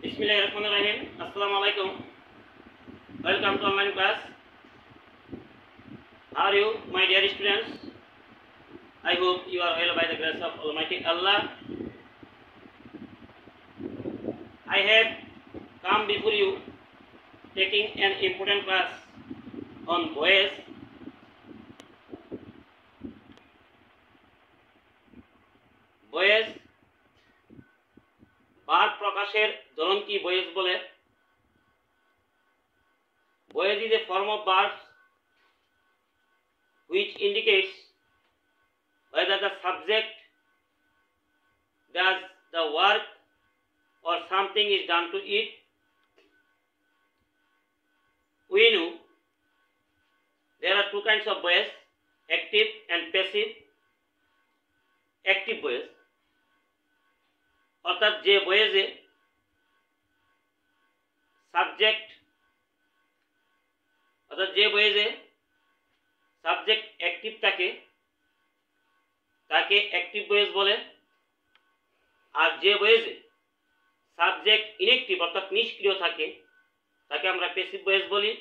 Bismillahirrahmanirrahim. Assalamualaikum. Welcome to online class. How are you, my dear students? I hope you are well by the grace of Almighty Allah. I have come before you taking an important class on voice. Voice বাক প্রকাশের ধরন কি voice বলে? Voice is a form of verbs which indicates whether the subject does the work or something is done to it. We know there are two kinds of voice, active and passive. Active voice অর্থাৎ যে ভয়েসে subject active থাকে তাকে active voice বলে, আর যে ভয়েসে subject inactive অর্থাৎ নিষ্ক্রিয় থাকে তাকে আমরা প্যাসিভ ভয়েস বলি।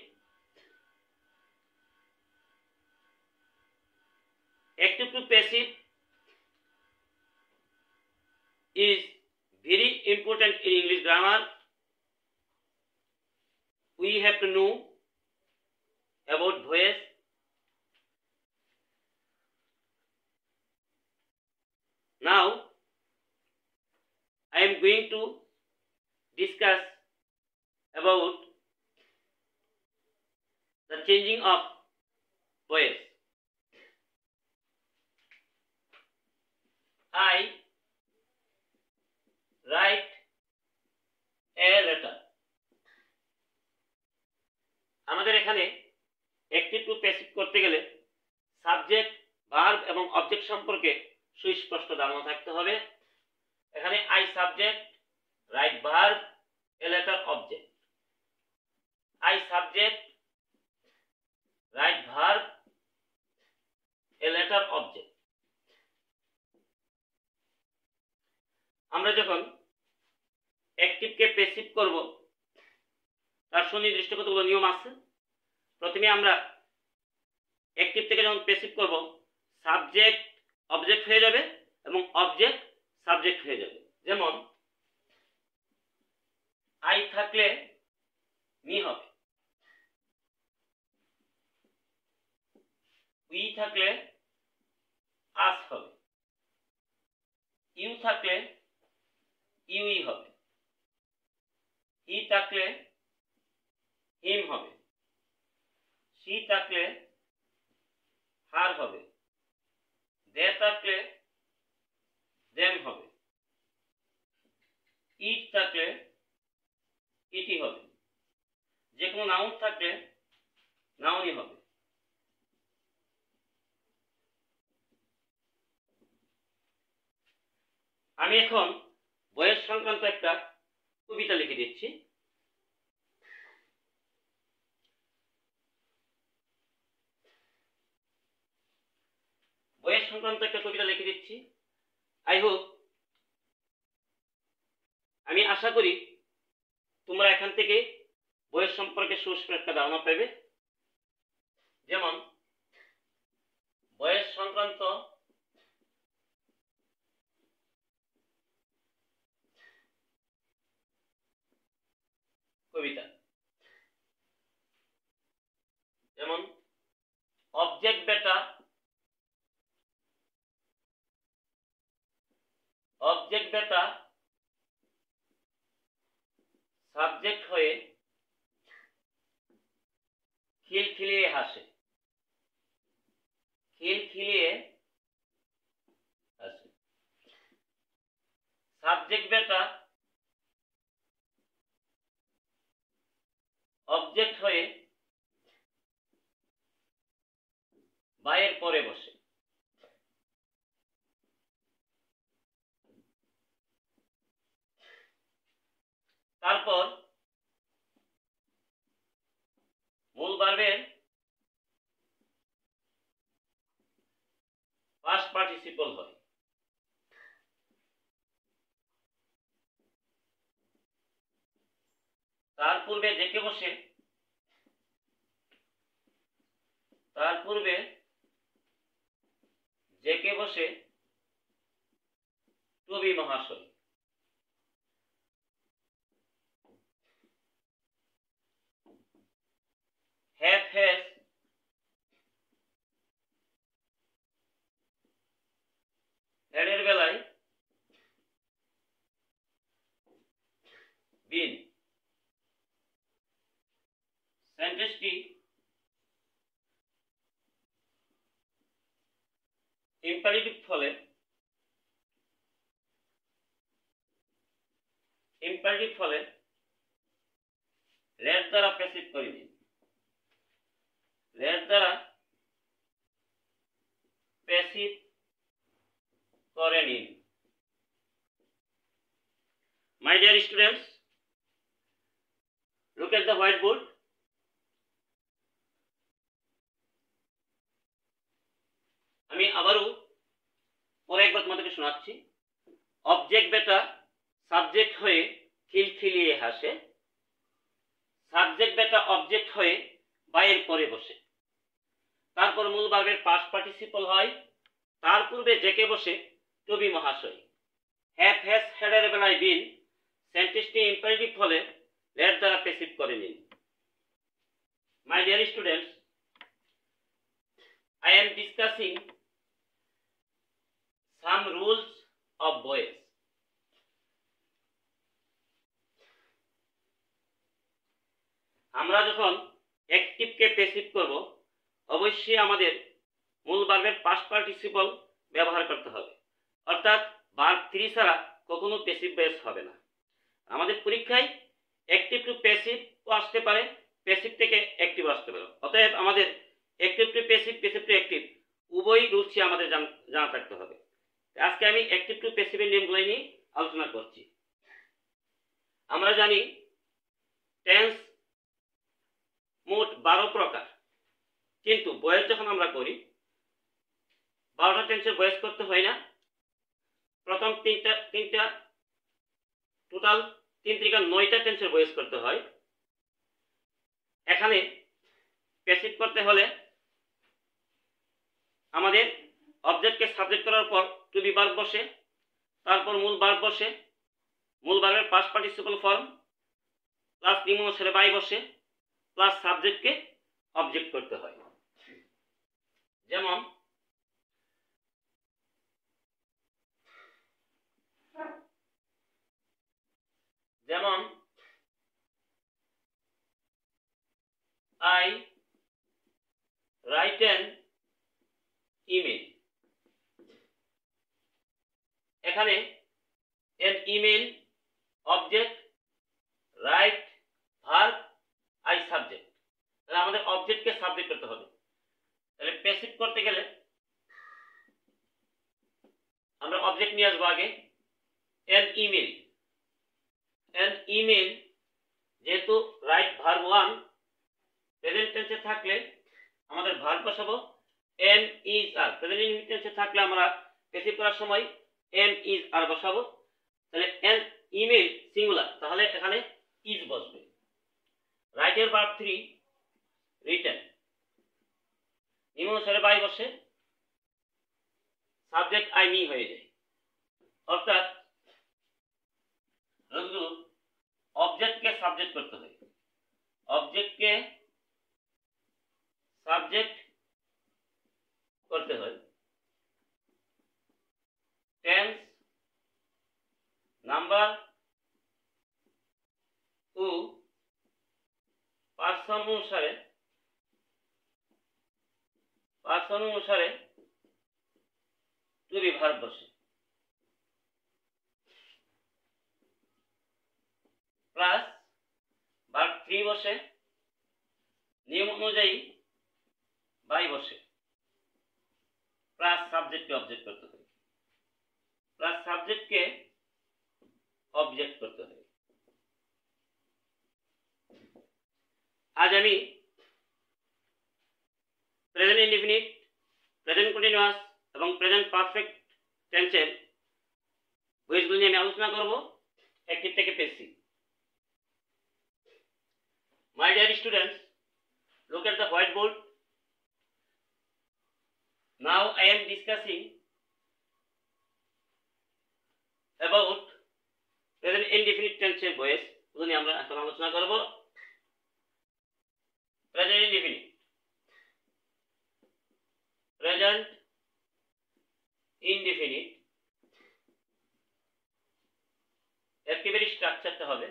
Active to passive is very important in English grammar. We have to know about voice. Now I am going to discuss about the changing of voice. I write a letter. আমাদের এখানে active to passive করতে গেলে subject, verb এবং object সম্পর্কে সুস্পষ্ট ধারণা থাকতে হবে। এখানে I subject, right verb, a letter object. I subject, right verb, a letter object. আমরা যখন অ্যাক্টিভকে প্যাসিভ করব তার সুনির্দিষ্ট কতগুলো নিয়ম আছে। প্রথমে আমরা অ্যাক্টিভ থেকে যখন প্যাসিভ করব সাবজেক্ট অবজেক্ট হয়ে যাবে এবং অবজেক্ট সাবজেক্ট হয়ে যাবে। যেমন আই থাকলে মি হবে, উই থাকলে আস হবে, ইউ থাকলে ইউই হবে, হি থাকলে হিম হবে, সি থাকলে হার হবে, দে থাকলে দেম হবে, ইট থাকলে ইটি হবে। যে কোনো নাউন থাকলে নাউনই হবে। আমি এখন বয়স সংক্রান্ত একটা কবিতা লিখে দিচ্ছি। বয়স সংক্রান্ত একটা কবিতা লিখে দিচ্ছি। আমি আশা করি তোমরা এখান থেকে বয়স সম্পর্কে সুস্পষ্ট একটা ধারণা পাবে। যেমন বয়স সংক্রান্ত কবিতা। যেমন অবজেক্ট বেটা, সাবজেক্ট হয়ে খিলখিলিয়ে হাসে, সাবজেক্ট বেটা অবজেক্ট হয়ে বায়ের পরে বসে। তারপর মূল ভার্বের পাস্ট পার্টিসিপল হয়। তার পূর্বে জেকে বসে, তার পূর্বে জেকে বসে টু বি মহাশয়। হ্যাভ হ্যাজ হ্যাডের বেলায় বিন। সেন্টেন্সটি ইম্পারেটিভ ফলে লেট দ্বারা প্যাসিভ করে নিন। লেট দ্বারা প্যাসিভ করে নিন। My dear students, look at the whiteboard. আমি আবারও পরে একবার তোমাদেরকে শোনাচ্ছি। অবজেক্ট বেটা সাবজেক্ট হয়ে খিলখিলিয়ে হাসে, সাবজেক্ট বেটা অবজেক্ট হয়ে বাইয়ের পরে বসে। তারপর মূল ভার্বের পাস্ট পার্টিসিপল হয়, তার পূর্বে জেকে বসে টু বি মহাশয়। হ্যাভ হ্যাজ হ্যাডের বেলায় বিন। সেন্টেন্সটি ইম্পারেটিভ হলে লেট দ্বারা প্যাসিভ করে নিন। My dear students, I am discussing some rules of voice. আমরা যখন অ্যাক্টিভকে প্যাসিভ করব, অবশ্যই আমাদের মূল ভার্বের পাস্ট পার্টিসিপল ব্যবহার করতে হবে, অর্থাৎ ভার্ব 3 ছাড়া কখনো প্যাসিভ ভয়েস হবে না। আমাদের পরীক্ষায় অ্যাক্টিভ টু প্যাসিভ আসতে পারে, প্যাসিভ থেকে অ্যাক্টিভ আসতে পারে। অতএব আমাদের active to passive, passive to active উভয় রুলসই আমাদের জানা থাকতে হবে। আজকে আমি অ্যাক্টিভ টু প্যাসিভের নিয়মগুলো নিয়ে আলোচনা করছি। আমরা জানি টেন্স মোট 12 প্রকার, কিন্তু ভয়েস যখন আমরা করি 12টা টেন্সের ভয়েস করতে হয় না। প্রথম তিনটা টোটাল 3 থেকে 9টা টেন্সের ভয়েস করতে হয়। এখানে প্যাসিভ করতে হলে আমাদের অবজেক্টকে সাবজেক্ট করার পর টু বি ভার্ব বসে, তারপর মূল ভার্ব বসে, মূল ভার্বের পাস্ট পার্টিসিপল ফর্ম প্লাস নিম্নসরে বাই বসে প্লাস সাবজেক্টকে অবজেক্ট করতে হয়। যেমন I write an email। এখানে an email object, right verb, I subject. তাহলে আমাদের অবজেক্টকে সাবজেক্ট করতে হবে। তাহলে প্যাসিভ করতে গেলে আমরা অবজেক্ট নিয়ে আসবো আগে। an email যেহেতু রাইট ভার্ব 1 প্রেজেন্ট টেন্সে থাকলে আমাদের ভার্ব বসাবো am is are। Present indefinite টেন্সে থাকলে আমরা প্যাসিভ করার সময় am is are বসাবো। তাহলে an email সিঙ্গুলার, তাহলে এখানে is বসবে। রাইটের ভার্ব 3 রিটেন, নিম্নসরে বাই বসে সাবজেক্ট আই মি হয়ে যায়। অর্থাৎ অবজেক্টকে সাবজেক্ট করতে হয়, অবজেক্টকে সাবজেক্ট করতে হয়। টেন্স, নাম্বার ও পার্সন অনুসারে টু বি ভার্ব বসে, প্লাস ভার্ব 3 বসে, নিয়ম অনুযায়ী বাই বসে, প্লাস সাবজেক্টকে অবজেক্ট করতে হবে, প্লাস সাবজেক্টকে অবজেক্ট করতে হবে। আজ আমি প্রেজেন্ট ইনডিফিনিট, প্রেজেন্ট কন্টিনিউয়াস এবং প্রেজেন্ট পারফেক্ট টেন্সের ভয়েসগুলো নিয়ে আমি আলোচনা করব অ্যাক্টিভ থেকে passive. My dear students, look at the whiteboard. Now I am discussing about present indefinite tense voice. উনি আমরা এখন আলোচনা করব present indefinite. Present indefinite একেবারে স্ট্রাকচারটা হবে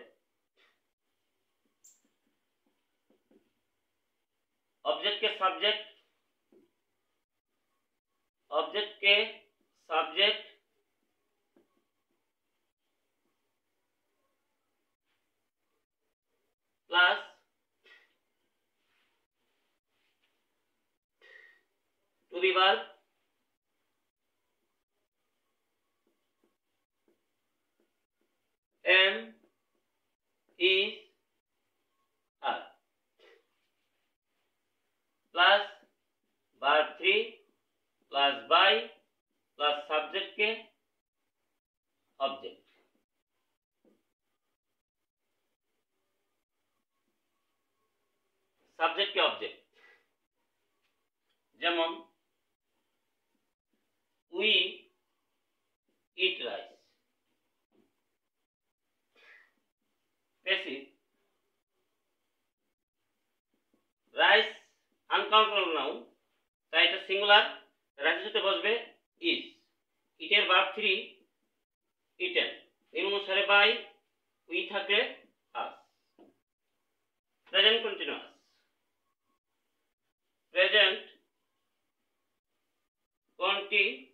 ऑब्जेक्ट के सब्जेक्ट, ऑब्जेक्ट के subject plus to be verb am is are plus verb 3 plus by plus subject के ऑब्जेक्ट। सब्जेक्ट के ऑब्जेक्ट যেমন we eat rice। Passive rice uncountable noun, তাই এটা সিঙ্গুলার, রাইসের সাথে বসবে ইজ। ইটের ভার্ব 3 ইটেন, এই অনুসারে বাই উই থাকলে us. Present continuous, present continuous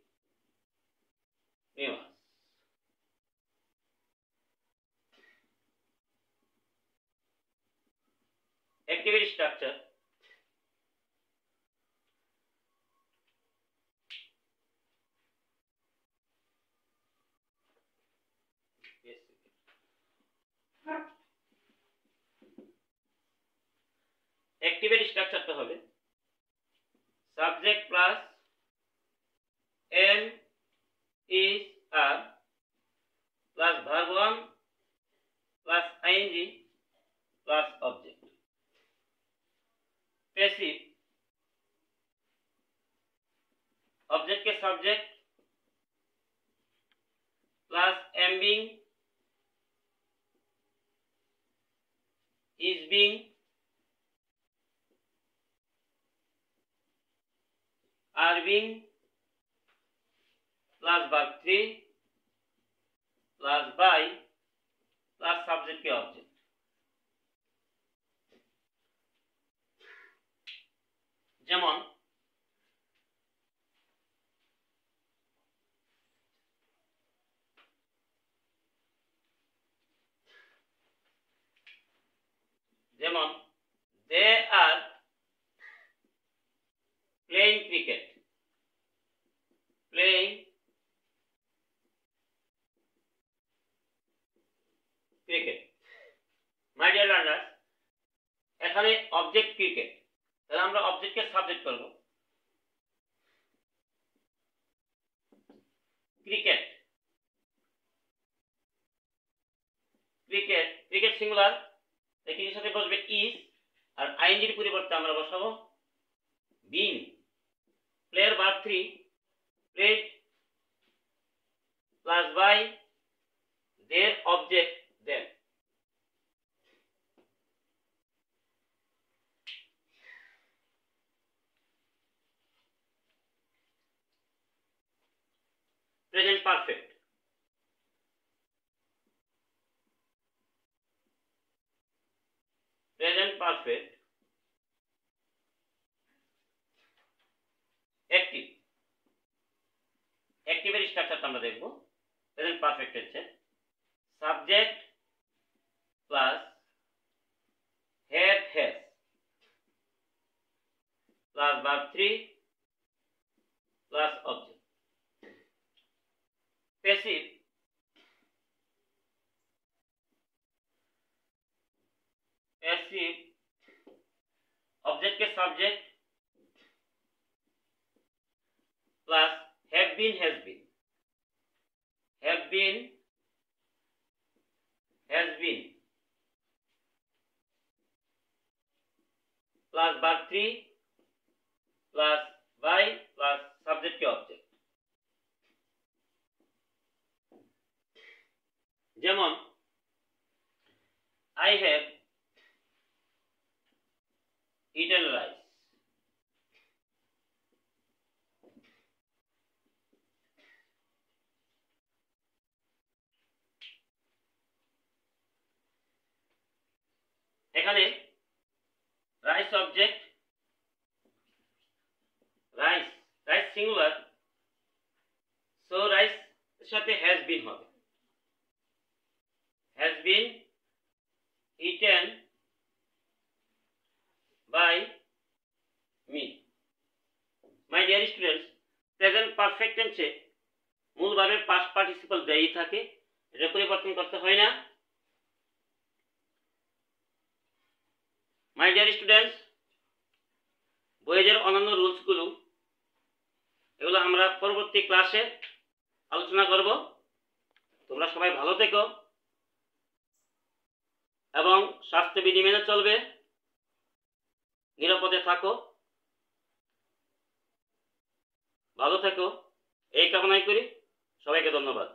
activity structure. Yes. Activity structure তো হবে subject plus am is are plus verb 1 plus ing plus object। Passive object के subject plus am being is being are being plus verb 3 plus by plus subject के object. যেমন যেমন they are playing cricket, playing cricket. My dear learners, এখানে object cricket, তাহলে আমরা অবজেক্টকে subject করব cricket. Cricket cricket singular, এর সাথে বসবে ইজ, আর আইএনজির পরিবর্তে আমরা বসাবো being. Player verb 3 played plus by their object them. Present perfect, present perfect active। active এর স্ট্রাকচারটা আমরা দেখব। present perfect হচ্ছে subject plus have has plus verb 3 plus object। Passive passive object के subject plus have been has been, have been has been plus verb 3 plus by plus subject কি object. যেমন I have eaten rice. এখানে rice object, rice rice singular, so rice এর সাথে has been হবে, has been eaten by me. My dear students, present perfect টেন্সে মূল ভার্বের past participle দেই থাকে, এটা পরিবর্তন করতে হয় না। মাই ডিয়ার স্টুডেন্টস, বইয়ের অন্যান্য রুলসগুলো এগুলো আমরা পরবর্তী ক্লাসে আলোচনা করব। তোমরা সবাই ভালো থেকো এবং স্বাস্থ্যবিধি মেনে চলবে, নিরাপদে থাকো, ভালো থেকো, এই কামনাই করি। সবাইকে ধন্যবাদ।